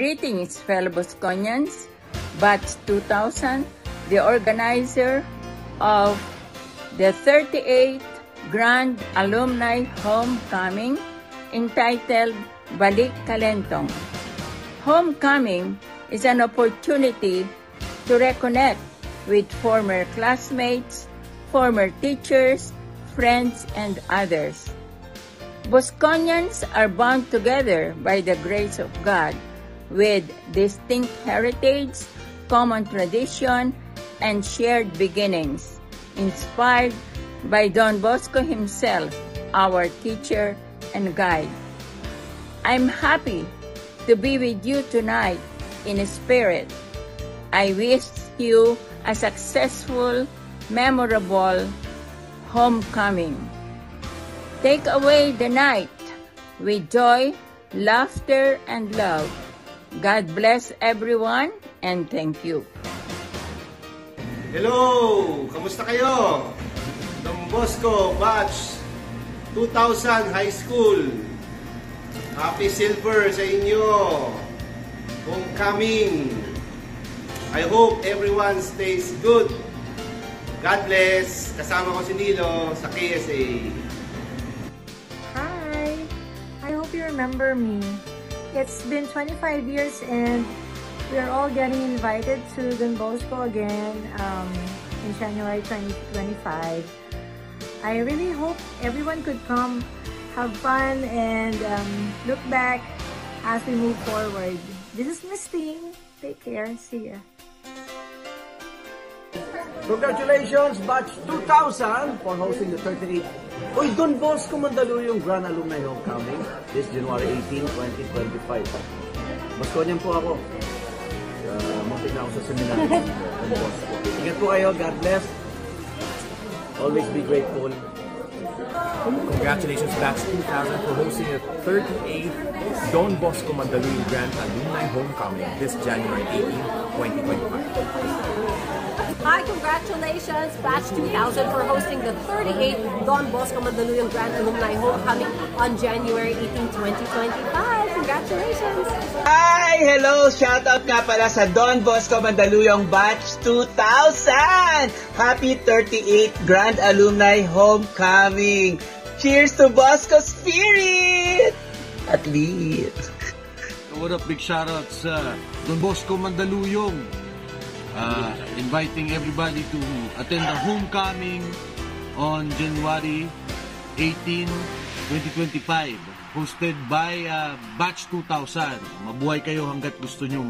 Greetings, fellow Bosconians, Batch 2000, the organizer of the 38th Grand Alumni Homecoming entitled Balik Kalentong. Homecoming is an opportunity to reconnect with former classmates, former teachers, friends, and others. Bosconians are bound together by the grace of God with distinct heritage, common tradition, and shared beginnings, inspired by Don Bosco himself, our teacher and guide. I'm happy to be with you tonight in spirit. I wish you a successful, memorable homecoming. Take away the night with joy, laughter, and love. God bless everyone, and thank you. Hello! Kamusta kayo? Don Bosco Batch 2000 High School. Happy Silver sa inyo. Homecoming. I hope everyone stays good. God bless. Kasama ko si Nilo sa KSA. Hi! I hope you remember me. It's been 25 years and we are all getting invited to Don Bosco again in January 2025. I really hope everyone could come, have fun, and look back as we move forward. This is Miss Ting. Take care. See ya. Congratulations, Batch 2000 for hosting the 38th Don Bosco Mandaluyong Grand Alumni Homecoming this January 18, 2025. Bosconian po ako. Muntik na ako sa seminar ng Don Bosco. Ingat po kayo. God bless. Always be grateful. Congratulations, Batch 2000 for hosting the 38th Don Bosco Mandaluyong Grand Alumni Homecoming this January 18, 2025. Hi, congratulations, Batch 2000 for hosting the 38th Don Bosco Mandaluyong Grand Alumni Homecoming on January 18, 2025. Congratulations! Hi! Hello! Shoutout nga pala sa Don Bosco Mandaluyong Batch 2000! Happy 38th Grand Alumni Homecoming! Cheers to Bosco Spirit! At least! What up, big shoutout sa Don Bosco Mandaluyong. Inviting everybody to attend the homecoming on January 18, 2025, hosted by Batch 2000. Mabuhay kayo hanggat gusto nyo.